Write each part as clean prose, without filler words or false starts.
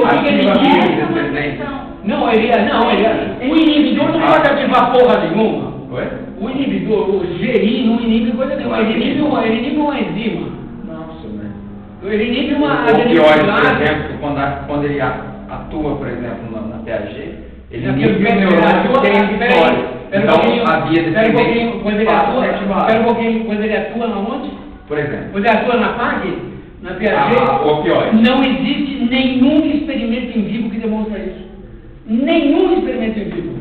que ele diz? Não, o inibidor não pode ativar porra nenhuma. O inibidor, o GI não inibe coisa nenhuma. Ele inibe uma enzima. Nossa, né? Ele inibe uma O opioide, por exemplo, quando ele atua, por exemplo, na PAG, ele inibe o neurônio que tem inibitório. Então, a via dependente passa a ser ativada. Espera um pouquinho, quando ele atua na onde? Por exemplo. Quando ele atua na PAG, na PAG, opioide. não existe nenhum experimento em vivo que demonstra isso. Nenhum experimento em vivo.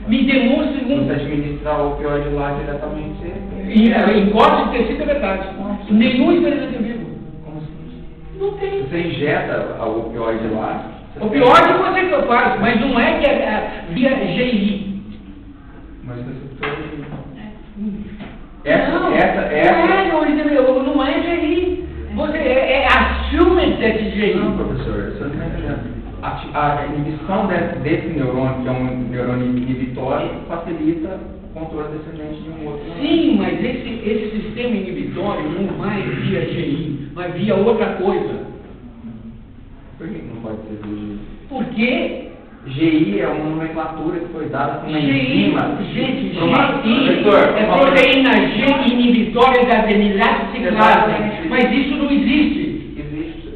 Me demonstre um. Você administrar o opioide lá diretamente. Em corte de tecido é verdade. Nenhum experimento em vivo. Como assim? Não tem. Você injeta o opioide lá. Opioide você que faz, mas não é que é via GI. Mas você não é GI. Você assume esse GI. Não, professor, você não está entendendo. A inibição desse neurônio, que é um neurônio inibitório, facilita o controle descendente de um outro neurônio. Sim, mas esse sistema inibitório não vai via GI, vai via outra coisa. Por que não pode ser via GI? Porque GI é uma nomenclatura que foi dada por uma enzima. Gente, GI é proteína G inibitória da adenilase ciclase, mas isso não existe.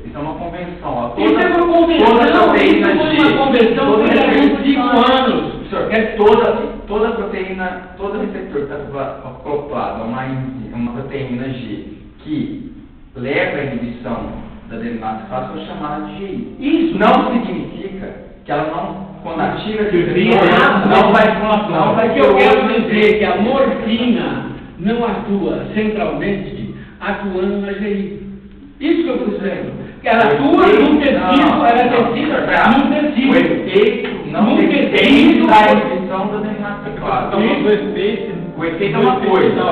Isso é uma convenção. Ó. Isso é uma convenção. Uma convenção de 25 anos. Toda proteína, todo receptor que está acoplado a uma proteína G que leva à inibição da adenilase ciclase foi chamada de GI. Isso não significa que ela não, quando ativa esse receptor, não vai inflamação. O que eu quero dizer é que a morfina não atua centralmente atuando na GI. Isso que eu estou dizendo. Que ela atua no tecido, no tecido. O efeito não depende da inibição da adenilase ciclase. O efeito é uma coisa. A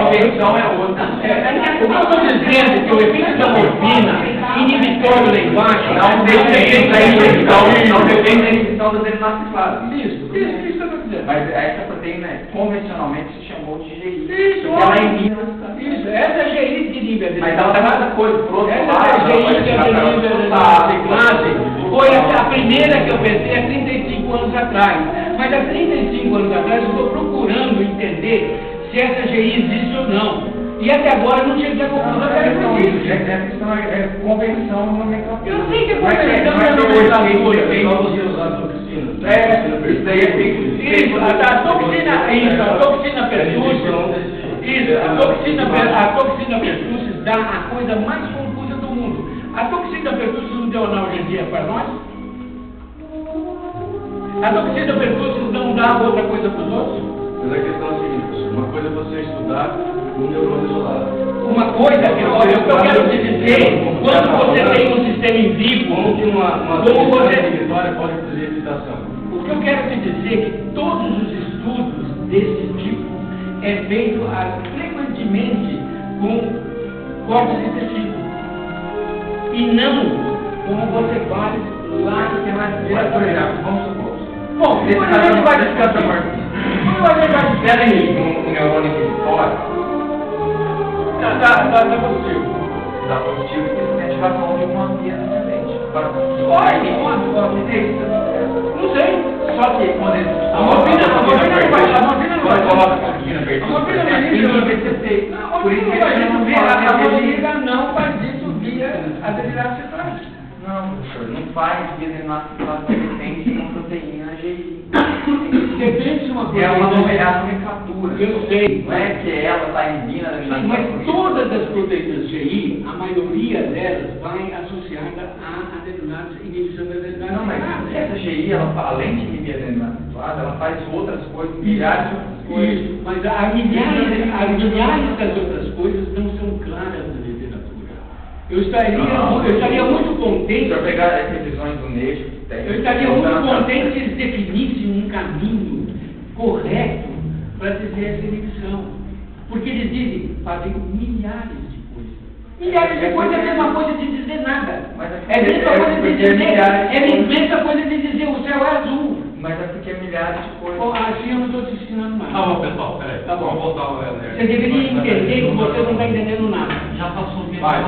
convenção é outra. Eu estou dizendo que o efeito da morfina inibitório lá embaixo não depende da inibição da adenilase ciclase. Isso que eu estou dizendo. Mas essa proteína convencionalmente se chamou de GI. Isso, ela inibe. Isso, essa é GI que inibe a mas ela tem outra coisa, por outro lado. Essa GI que inibe a ciclase foi a primeira que eu pensei há 35 anos atrás. Mas há 35 anos atrás eu estou procurando entender se essa GI existe ou não. E até agora não tinha conclusão que ela existe. Essa questão é convenção e nomenclatura. Eu sei que é convenção e nomenclatura. Isso daí é feito. Isso, a toxina pertussis. Isso, a toxina pertussis dá a coisa mais confusa do mundo. A toxina pertussis não deu analgesia para nós? A toxina pertussis não dá outra coisa para os outros? Mas a questão é a seguinte, uma coisa é você estudar um neurônio isolado. Uma coisa que eu quero te dizer, quando você tem um sistema em vivo, Como que uma vitória pode fazer excitação? O que eu quero te dizer é que todos os estudos desse tipo é feito frequentemente com cortes de tecido. E não como você faz lá naquela Por exemplo, vamos supor. Bom, Esse depois a gente vai discutir. Espera aí, um neurônio inibitório. Tá positivo. Dá positivo e tem ativação de uma via descendente. Não sei. Só que quando ele. A morfina não vai. Coloca a morfina perto. Por isso que ele não fala a morfina não faz isso via adenilase ciclase. Não, professor, não faz via adenilase ciclase, depende de uma proteína GI. Depende de uma coisa. É uma nomenclatura. Eu sei. Não é que ela está inibindo a adenilase. Mas todas as proteínas GI, a maioria delas vai associada à adenilase, inibição da adenilase. Não, mas essa GI, ela, além de inibir a adenilase ciclase, ela faz outras coisas, milhares de outras coisas. Isso, mas as milhares das outras coisas não são claras na literatura. Eu estaria muito contente. Se eu pegar as revisões do Neixo, Eu estaria muito contente se eles definissem um caminho correto para dizer essa inibição. Porque eles dizem, fazem milhares de coisas. Milhares de coisas é a mesma coisa de dizer nada. É a mesma coisa de dizer, é a mesma coisa de dizer o céu é azul. Mas é porque é milhares de coisas. Bom, assim eu não estou te ensinando mais. Tá bom, pessoal, peraí. Tá bom. Vamos voltar ao Você deveria entender que você não está entendendo nada. Já passou o tempo. Vai.